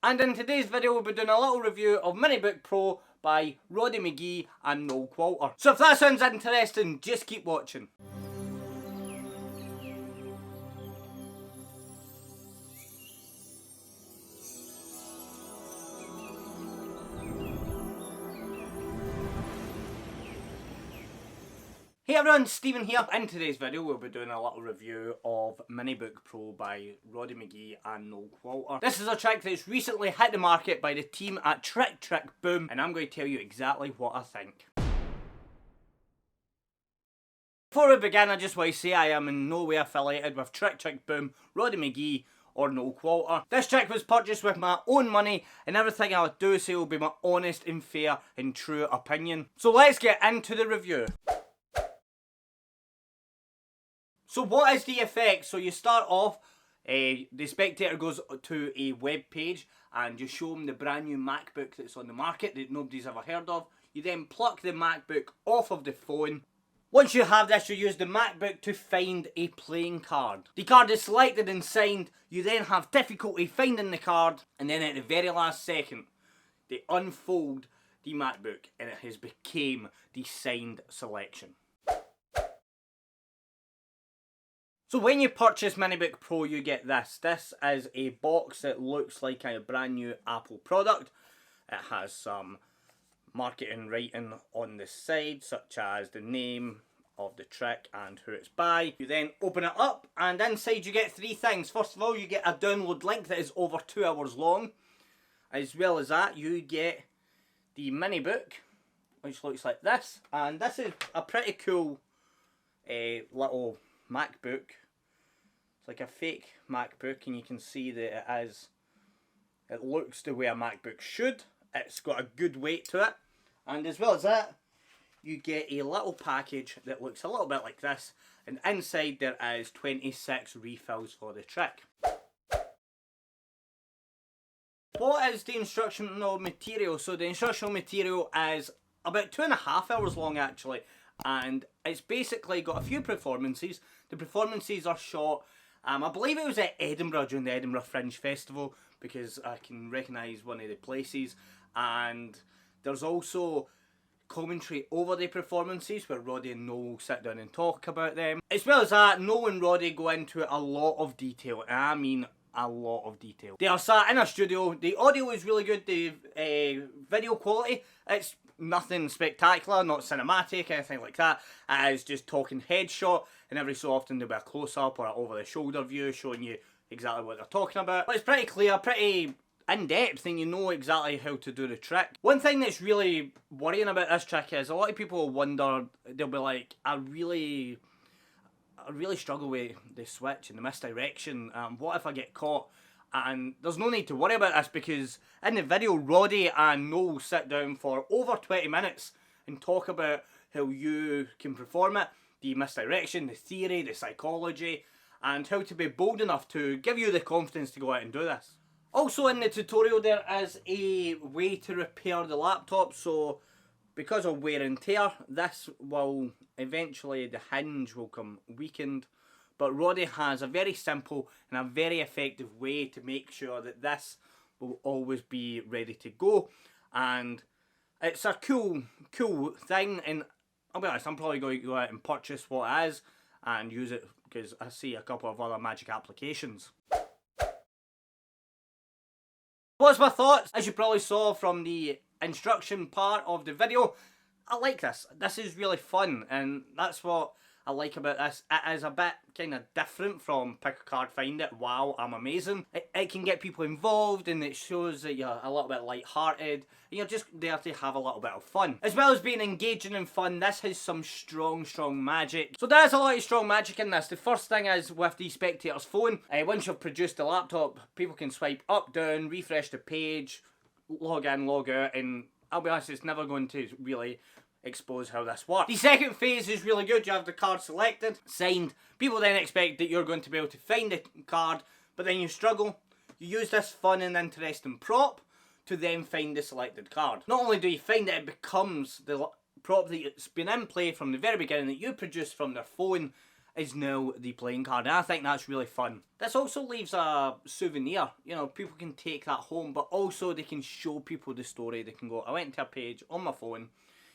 And in today's video we'll be doing a little review of Minibook Pro by Roddy McGhie and Noel Qualter. So if that sounds interesting, just keep watching. Hey everyone, Stephen here. In today's video we'll be doing a little review of Minibook Pro by Roddy McGhie and Noel Qualter. This is a trick that's recently hit the market by the team at Trick Boom, and I'm going to tell you exactly what I think. Before we begin, I just want to say I am in no way affiliated with Trick Boom, Roddy McGhie or Noel Qualter. This trick was purchased with my own money, and everything I do say will be my honest and fair and true opinion. So let's get into the review. So what is the effect? So you start off, the spectator goes to a web page and you show them the brand new MacBook that's on the market that nobody's ever heard of. You then pluck the MacBook off of the phone. Once you have this, you use the MacBook to find a playing card. The card is selected and signed. You then have difficulty finding the card, and then at the very last second, they unfold the MacBook and it has become the signed selection. So when you purchase Minibook Pro, you get this. This is a box that looks like a brand new Apple product. It has some marketing writing on the side, such as the name of the trick and who it's by. You then open it up, and inside you get three things. First of all, you get a download link that is over 2 hours long. As well as that, you get the Minibook, which looks like this. And this is a pretty cool little MacBook. It's like a fake MacBook, and you can see that it looks the way a MacBook should. It's got a good weight to it. And as well as that, you get a little package that looks a little bit like this. And inside there is 26 refills for the trick. What is the instructional material? So the instructional material is about 2.5 hours long actually. And it's basically got a few performances. The performances are shot, I believe it was at Edinburgh during the Edinburgh Fringe Festival, because I can recognise one of the places. And there's also commentary over the performances where Roddy and Noel sit down and talk about them. As well as that, Noel and Roddy go into a lot of detail, and I mean a lot of detail. They are sat in a studio. The audio is really good. The video quality, it's nothing spectacular, not cinematic, anything like that. It is just talking headshot, and every so often there'll be a close-up or an over-the-shoulder view showing you exactly what they're talking about. But it's pretty clear, pretty in-depth, and you know exactly how to do the trick. One thing that's really worrying about this trick is a lot of people will wonder, they'll be like, I really struggle with the switch and the misdirection. What if I get caught? And there's no need to worry about this, because in the video, Roddy and Noel sit down for over 20 minutes and talk about how you can perform it, the misdirection, the theory, the psychology, and how to be bold enough to give you the confidence to go out and do this. Also in the tutorial there is a way to repair the laptop. So because of wear and tear, this will eventually, the hinge will come weakened. But Roddy has a very simple and a very effective way to make sure that this will always be ready to go. And it's a cool thing, and I'll be honest, I'm probably going to go out and purchase what it is and use it, because I see a couple of other magic applications. What's my thoughts? As you probably saw from the instruction part of the video, I like this. This is really fun, and that's what I like about this. It is a bit kind of different from pick a card, find it, wow, I'm amazing. It can get people involved, and it shows that you're a little bit light-hearted, and you're just there to have a little bit of fun. As well as being engaging and fun, this has some strong magic. So there's a lot of strong magic in this. The first thing is with the spectator's phone. Once you've produced the laptop, people can swipe up, down, refresh the page, log in, log out, and I'll be honest, it's never going to really expose how this works. The second phase is really good. You have the card selected, signed. People then expect that you're going to be able to find the card, but then you struggle. You use this fun and interesting prop to then find the selected card. Not only do you find it, it becomes the prop that's been in play from the very beginning that you produced from their phone, is now the playing card, and I think that's really fun. This also leaves a souvenir. You know, people can take that home, but also they can show people the story. They can go, I went to a page on my phone,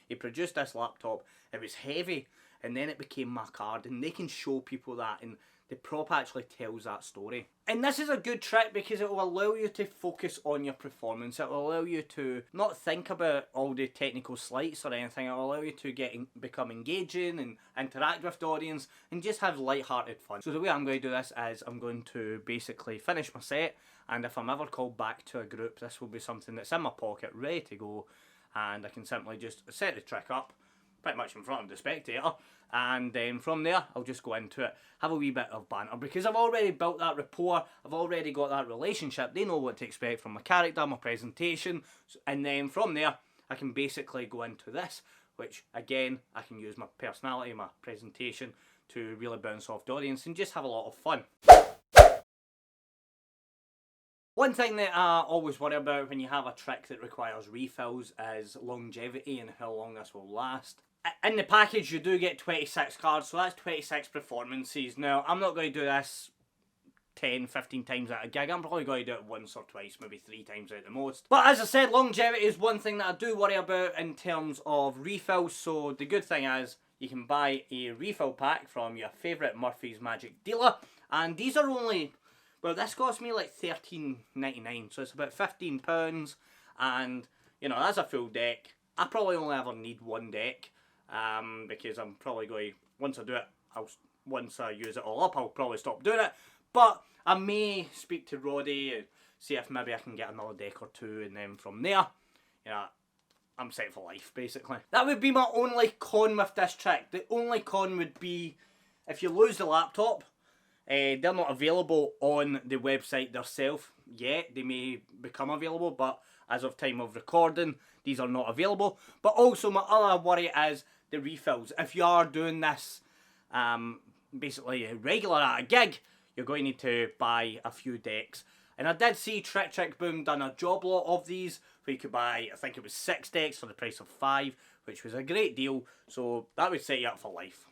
he produced this laptop, it was heavy, and then it became my card, and they can show people that, and the prop actually tells that story. And this is a good trick because it will allow you to focus on your performance. It will allow you to not think about all the technical slights or anything. It will allow you to become engaging and interact with the audience and just have light-hearted fun. So the way I'm going to do this is I'm going to basically finish my set, and if I'm ever called back to a group, this will be something that's in my pocket, ready to go, and I can simply just set the trick up pretty much in front of the spectator, and then from there I'll just go into it, have a wee bit of banter, because I've already built that rapport, I've already got that relationship, they know what to expect from my character, my presentation, and then from there I can basically go into this, which again I can use my personality, my presentation to really bounce off the audience and just have a lot of fun. One thing that I always worry about when you have a trick that requires refills is longevity and how long this will last. In the package you do get 26 cards, so that's 26 performances. Now, I'm not going to do this 10, 15 times at a gig. I'm probably going to do it once or twice, maybe 3 times at the most. But as I said, longevity is one thing that I do worry about in terms of refills. So the good thing is you can buy a refill pack from your favourite Murphy's Magic dealer, and these are only... well, this cost me like $13.99, so it's about £15, and, you know, that's a full deck. I probably only ever need one deck, because I'm probably going to, once I do it, once I use it all up, I'll probably stop doing it. But I may speak to Roddy and see if maybe I can get another deck or two, and then from there, you know, I'm set for life, basically. That would be my only con with this trick. The only con would be if you lose the laptop. They're not available on the website themselves yet. They may become available, but as of time of recording, these are not available. But also, my other worry is the refills. If you are doing this basically regular at a gig, you're going to need to buy a few decks. And I did see Trick Boom done a job lot of these, where you could buy, I think it was 6 decks for the price of 5, which was a great deal. So that would set you up for life.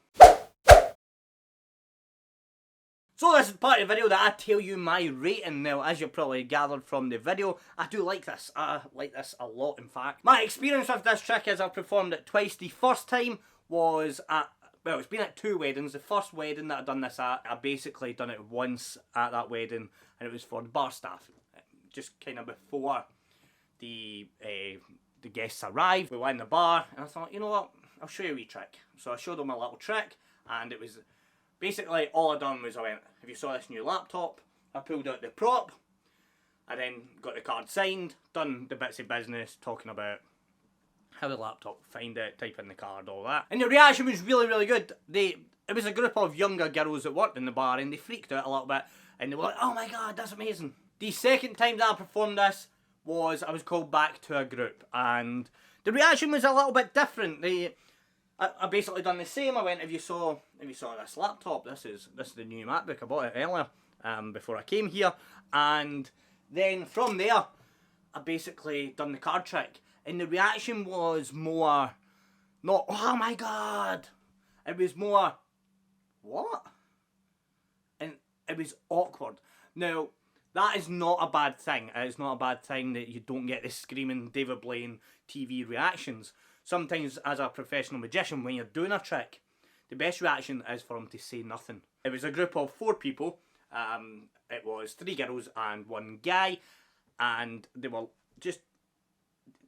So this is part of the video that I tell you my rating. Now, as you probably gathered from the video, I do like this. I like this a lot, in fact. My experience with this trick is I've performed it twice. The first time was at, well, it's been at 2 weddings. The first wedding that I've done this at, I basically done it once at that wedding, and it was for the bar staff. Just kind of before the guests arrived. We went in the bar, and I thought, you know what, I'll show you a wee trick. So I showed them a little trick, and it was... basically, all I done was I went, if you saw this new laptop, I pulled out the prop, I then got the card signed, done the bits of business, talking about how the laptop, find it, type in the card, all that. And the reaction was really, really good. It was a group of younger girls that worked in the bar, and they freaked out a little bit, and they were like, oh my god, that's amazing. The second time that I performed this was I was called back to a group, and the reaction was a little bit different. I basically done the same. I went, if you saw this laptop, this is the new MacBook. I bought it earlier, before I came here, and then from there, I basically done the card trick, and the reaction was more, not, oh my god, it was more, what? And it was awkward. Now, that is not a bad thing. It's not a bad thing that you don't get the screaming David Blaine TV reactions. Sometimes, as a professional magician, when you're doing a trick, the best reaction is for them to say nothing. It was a group of 4 people. It was 3 girls and 1 guy, and they were just...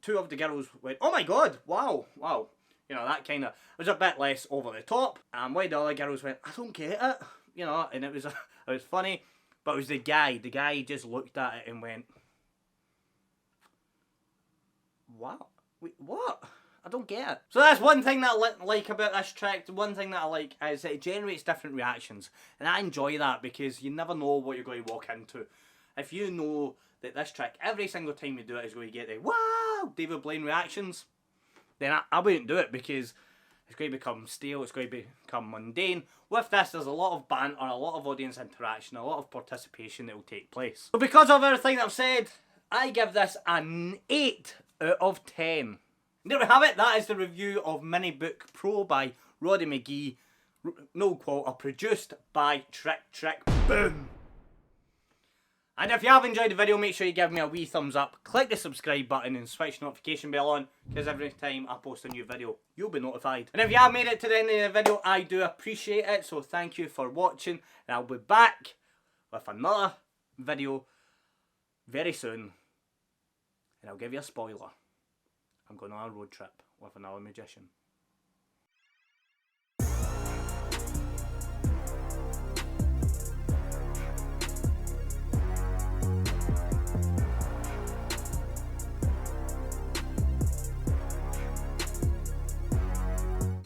2 of the girls went, oh my god, wow, wow. You know, that kind of... it was a bit less over the top. And one of the other girls went, I don't get it. You know, and it was funny. But it was the guy. The guy just looked at it and went, wow, wait, what? I don't get it. So that's one thing that I like about this trick. One thing that I like is it generates different reactions. And I enjoy that because you never know what you're going to walk into. If you know that this trick, every single time you do it, is going to get the wow, David Blaine reactions, then I wouldn't do it because it's going to become stale, it's going to become mundane. With this, there's a lot of banter, a lot of audience interaction, a lot of participation that will take place. So because of everything I've said, I give this an 8 out of 10. There we have it. That is the review of Minibook Pro by Roddy McGhie. Noel Qualter, produced by Trick. Boom! And if you have enjoyed the video, make sure you give me a wee thumbs up, click the subscribe button and switch the notification bell on, because every time I post a new video, you'll be notified. And if you have made it to the end of the video, I do appreciate it, so thank you for watching, and I'll be back with another video very soon. And I'll give you a spoiler. I'm going on a road trip with another magician.